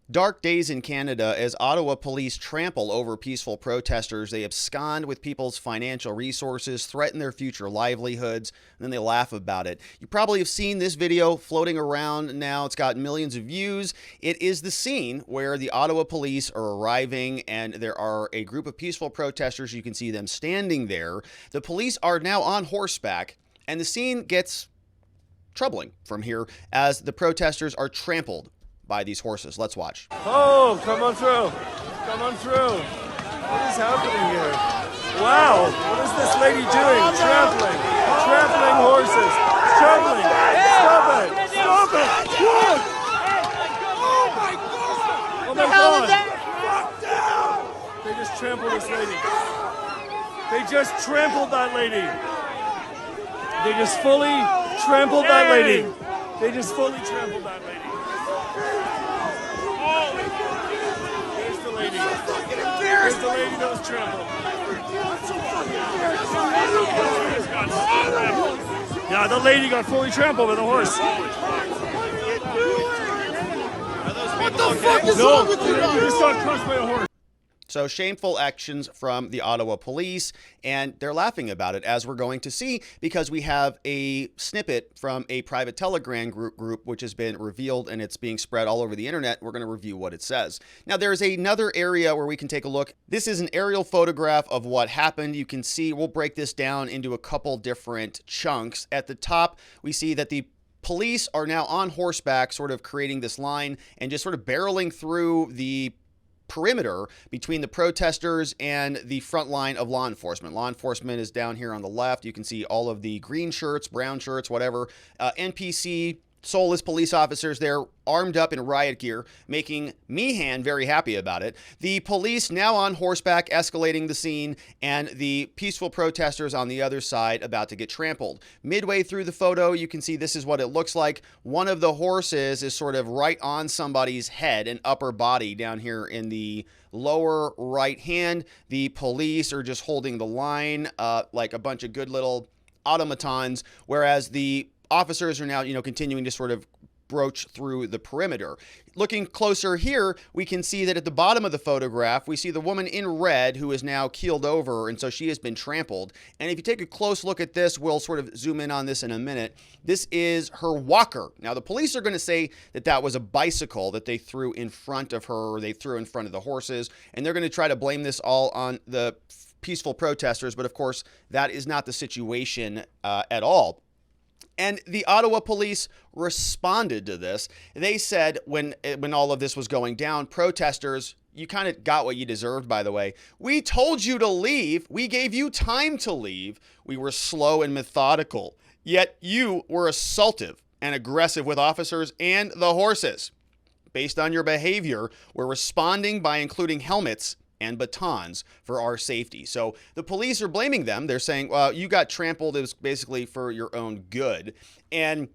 Dark days in Canada as Ottawa police trample over peaceful protesters. They abscond with people's financial resources, threaten their future livelihoods, and then they laugh about it. You probably have seen this video floating around now. It's got millions of views. It is the scene where the Ottawa police are arriving and there are a group of peaceful protesters. You can see them standing there. The police are now on horseback, and the scene gets troubling from here as the protesters are trampled by these horses. Let's watch. Oh, come on through. Come on through. What is happening here? Wow, what is this lady doing? Trampling. Trampling horses. Trampling. Stop it. Stop it. Look. Oh my God. Oh my God. Fuck down. They just trampled this lady. They just trampled that lady. They just fully trampled that lady. They just fully trampled that lady. Here's the lady. Here's the lady that was trampled. Yeah, the lady got fully trampled with a horse. What the fuck is wrong with you? You just got crushed by a horse. So shameful actions from the Ottawa police, and they're laughing about it, as we're going to see, because we have a snippet from a private Telegram group which has been revealed, and it's being spread all over the internet. We're going to review what it says. Now, there's another area where we can take a look. This is an aerial photograph of what happened. You can see, we'll break this down into a couple different chunks. At the top, we see that the police are now on horseback, sort of creating this line and just sort of barreling through the perimeter between the protesters and the front line of law enforcement. Law enforcement is down here on the left. You can see all of the green shirts, brown shirts, whatever. NPC, soulless police officers there, armed up in riot gear, making Meehan very happy about it. The police now on horseback, escalating the scene, and the peaceful protesters on the other side about to get trampled. Midway through the photo, you can see this is what it looks like. One of the horses is sort of right on somebody's head and upper body down here in the lower right hand. The police are just holding the line like a bunch of good little automatons, whereas the officers are now, continuing to sort of broach through the perimeter. Looking closer here, we can see that at the bottom of the photograph, we see the woman in red who is now keeled over, and so she has been trampled. And if you take a close look at this, we'll sort of zoom in on this in a minute. This is her walker. Now, the police are going to say that that was a bicycle that they threw in front of her, or they threw in front of the horses, and they're going to try to blame this all on the peaceful protesters, but of course, that is not the situation at all. And the Ottawa police responded to this. They said when all of this was going down, protesters, you kind of got what you deserved, by the way. We told you to leave. We gave you time to leave. We were slow and methodical. Yet you were assaultive and aggressive with officers and the horses. Based on your behavior, we're responding by including helmets and batons for our safety. So the police are blaming them. They're saying, well, you got trampled. It was basically for your own good. And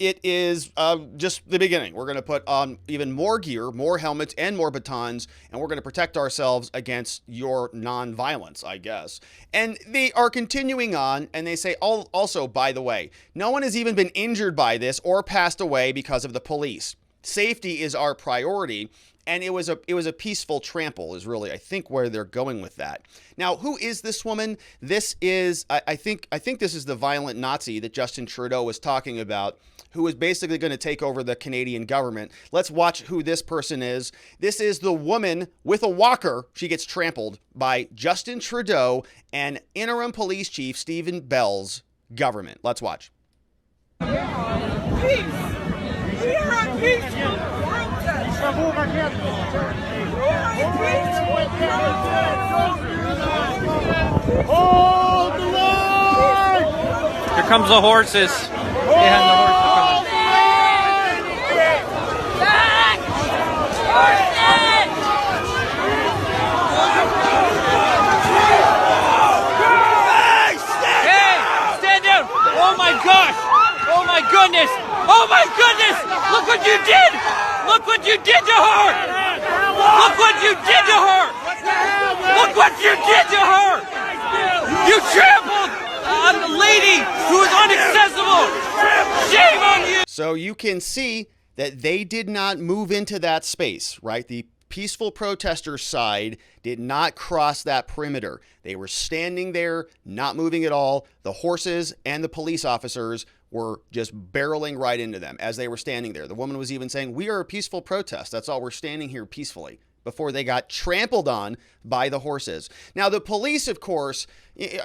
it is just the beginning. We're going to put on even more gear, more helmets, and more batons, and we're going to protect ourselves against your non-violence, I guess. And they are continuing on, and they say, also, by the way, no one has even been injured by this or passed away because of the police. Safety is our priority. And it was a peaceful trample is really, I think, where they're going with that. Now, who is this woman? This is, I think this is the violent Nazi that Justin Trudeau was talking about, who is basically going to take over the Canadian government. Let's watch who this person is. This is the woman with a walker. She gets trampled by Justin Trudeau and interim police chief Stephen Bell's government. Let's watch. Peace. We are on peaceful protest. Hold the line! Here comes the horses. Behind the horses. Hey, stand down! Oh my gosh! Oh my goodness! Oh my goodness! Look what you did! Look what you did to her! Look what you did to her! Look what you did to her! You trampled on the lady who is inaccessible! Shame on you! So you can see that they did not move into that space, right? The peaceful protester side did not cross that perimeter. They were standing there, not moving at all. The horses and the police officers were just barreling right into them as they were standing there. The woman was even saying, "We are a peaceful protest. That's all. We're standing here peacefully," before they got trampled on by the horses. Now, the police, of course,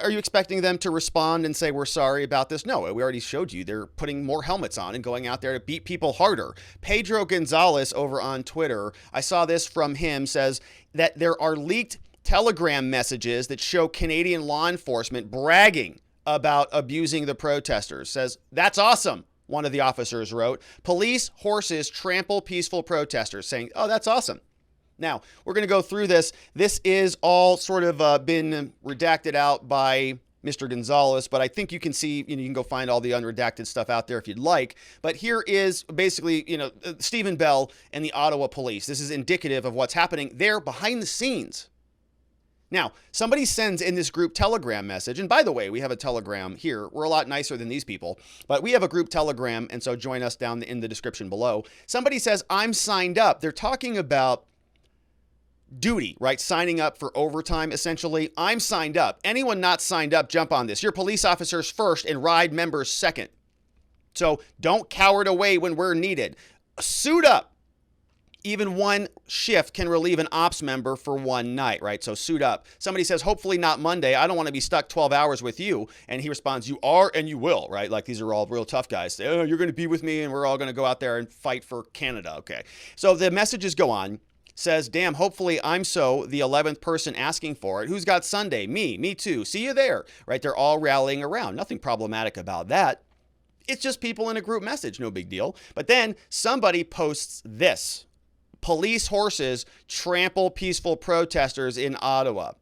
are you expecting them to respond and say, "We're sorry about this"? No, we already showed you. They're putting more helmets on and going out there to beat people harder. Pedro Gonzalez over on Twitter, I saw this from him, says that there are leaked Telegram messages that show Canadian law enforcement bragging about abusing the protesters. Says, "That's awesome," one of the officers wrote. "Police horses trample peaceful protesters," saying, "Oh, that's awesome." Now, we're going to go through this. This is all sort of been redacted out by Mr. Gonzalez, but I think you can see, you can go find all the unredacted stuff out there if you'd like. But here is basically, Stephen Bell and the Ottawa police. This is indicative of what's happening there behind the scenes. Now, somebody sends in this group Telegram message, and by the way, we have a Telegram here. We're a lot nicer than these people, but we have a group Telegram, and so join us down in the description below. Somebody says, "I'm signed up." They're talking about duty, right? Signing up for overtime, essentially. "I'm signed up. Anyone not signed up, jump on this. Your police officers first and ride members second. So don't cower away when we're needed. Suit up. Even one shift can relieve an ops member for one night," right? So suit up. Somebody says, "Hopefully not Monday. I don't want to be stuck 12 hours with you." And he responds, "You are and you will," right? Like these are all real tough guys. "Oh, you're going to be with me and we're all going to go out there and fight for Canada." Okay. So the messages go on. Says, "Damn, hopefully I'm the 11th person asking for it. Who's got Sunday? Me too. See you there," right? They're all rallying around. Nothing problematic about that. It's just people in a group message. No big deal. But then somebody posts this. "Police horses trample peaceful protesters in Ottawa."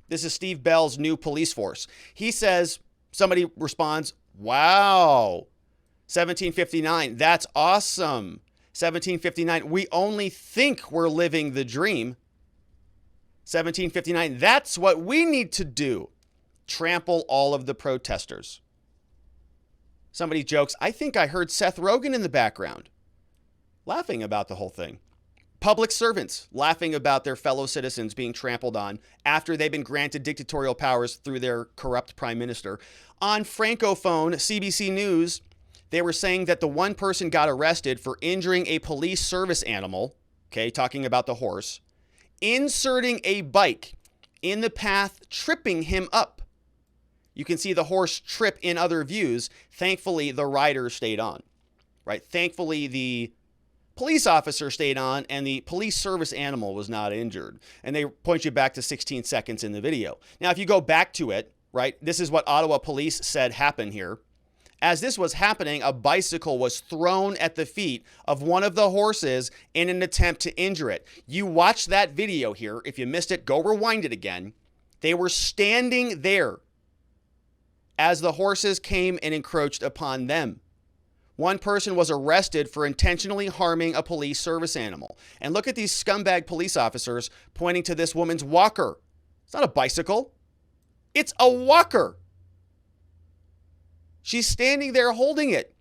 This is Steve Bell's new police force. He says, somebody responds, "Wow, 1759, that's awesome. 1759, we only think we're living the dream. 1759, that's what we need to do. Trample all of the protesters." Somebody jokes, "I think I heard Seth Rogen in the background," laughing about the whole thing. Public servants laughing about their fellow citizens being trampled on after they've been granted dictatorial powers through their corrupt prime minister. On Francophone CBC News, they were saying that the one person got arrested for injuring a police service animal, okay, talking about the horse, inserting a bike in the path, tripping him up. You can see the horse trip in other views. Thankfully, the rider stayed on, right? Thankfully, the police officer stayed on and the police service animal was not injured. And they point you back to 16 seconds in the video. Now, if you go back to it, right, this is what Ottawa police said happened here. As this was happening, a bicycle was thrown at the feet of one of the horses in an attempt to injure it. You watch that video here. If you missed it, go rewind it again. They were standing there as the horses came and encroached upon them. One person was arrested for intentionally harming a police service animal. And look at these scumbag police officers pointing to this woman's walker. It's not a bicycle. It's a walker. She's standing there holding it.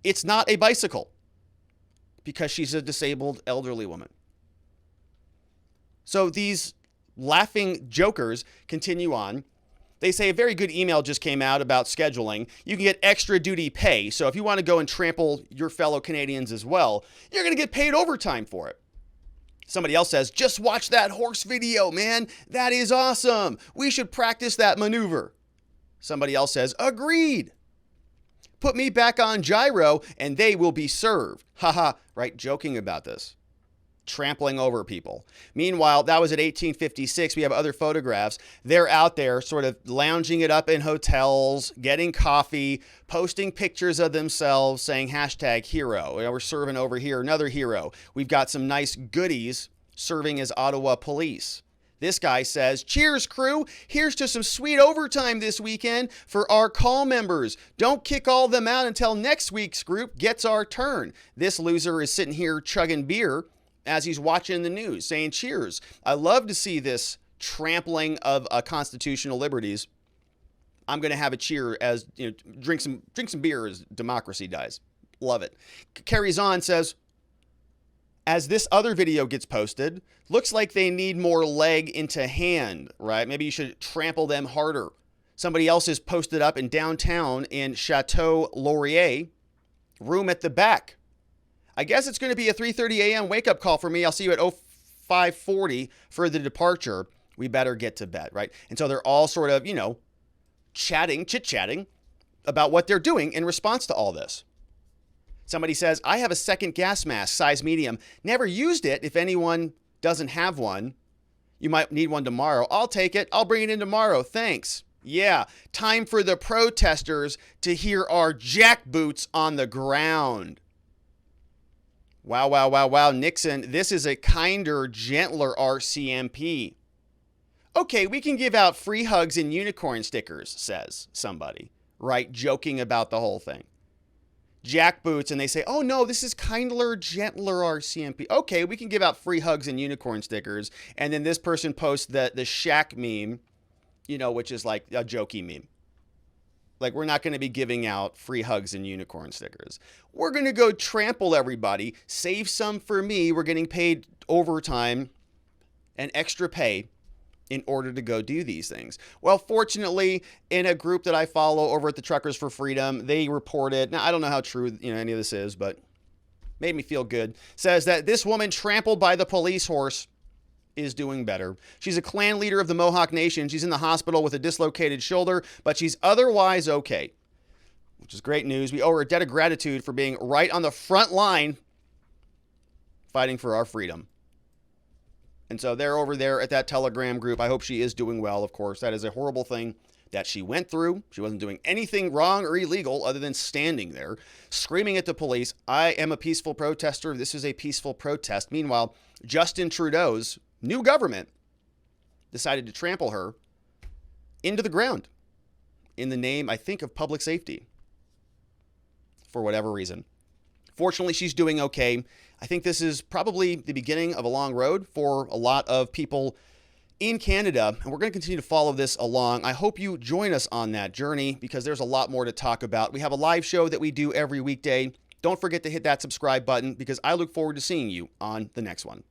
It's not a bicycle because she's a disabled elderly woman. So these laughing jokers continue on. They say a very good email just came out about scheduling. You can get extra duty pay. So if you want to go and trample your fellow Canadians as well, you're going to get paid overtime for it. Somebody else says, "Just watch that horse video, man. That is awesome. We should practice that maneuver." Somebody else says, "Agreed. Put me back on gyro and they will be served." Haha, right? Joking about this. Trampling over people. Meanwhile, that was at 1856. We have other photographs. They're out there sort of lounging it up in hotels, getting coffee, posting pictures of themselves, saying #hero. We're serving over here, another hero. We've got some nice goodies serving as Ottawa police. This guy says, "Cheers, crew. Here's to some sweet overtime this weekend for our call members. Don't kick all them out until next week's group gets our turn." This loser is sitting here chugging beer as he's watching the news, saying cheers. I love to see this trampling of constitutional liberties. I'm going to have a cheer as, drink some beer as democracy dies. Love it. Carries on, says, as this other video gets posted, looks like they need more leg into hand, right? Maybe you should trample them harder. Somebody else is posted up in downtown in Chateau Laurier, room at the back. I guess it's going to be a 3:30 a.m. wake-up call for me. I'll see you at 05:40 for the departure. We better get to bed, right? And so they're all sort of, chit-chatting about what they're doing in response to all this. Somebody says, I have a second gas mask, size medium. Never used it. If anyone doesn't have one, you might need one tomorrow. I'll take it. I'll bring it in tomorrow. Thanks. Yeah, time for the protesters to hear our jackboots on the ground. Wow, wow, wow, wow. Nixon, this is a kinder, gentler RCMP. Okay, we can give out free hugs and unicorn stickers, says somebody, right? Joking about the whole thing. Jackboots, and they say, oh no, this is kinder, gentler RCMP. Okay, we can give out free hugs and unicorn stickers. And then this person posts the Shaq meme, which is like a jokey meme. Like, we're not going to be giving out free hugs and unicorn stickers. We're going to go trample everybody, save some for me. We're getting paid overtime and extra pay in order to go do these things. Well, fortunately, in a group that I follow over at the Truckers for Freedom, they reported, now I don't know how true any of this is, but made me feel good, says that this woman trampled by the police horse is doing better. She's a clan leader of the Mohawk Nation. She's in the hospital with a dislocated shoulder, but she's otherwise okay, which is great news. We owe her a debt of gratitude for being right on the front line fighting for our freedom. And so they're over there at that Telegram group. I hope she is doing well, of course. That is a horrible thing that she went through. She wasn't doing anything wrong or illegal other than standing there, screaming at the police. I am a peaceful protester. This is a peaceful protest. Meanwhile, Justin Trudeau's new government decided to trample her into the ground in the name, I think, of public safety for whatever reason. Fortunately, she's doing okay. I think this is probably the beginning of a long road for a lot of people in Canada, and we're going to continue to follow this along. I hope you join us on that journey because there's a lot more to talk about. We have a live show that we do every weekday. Don't forget to hit that subscribe button because I look forward to seeing you on the next one.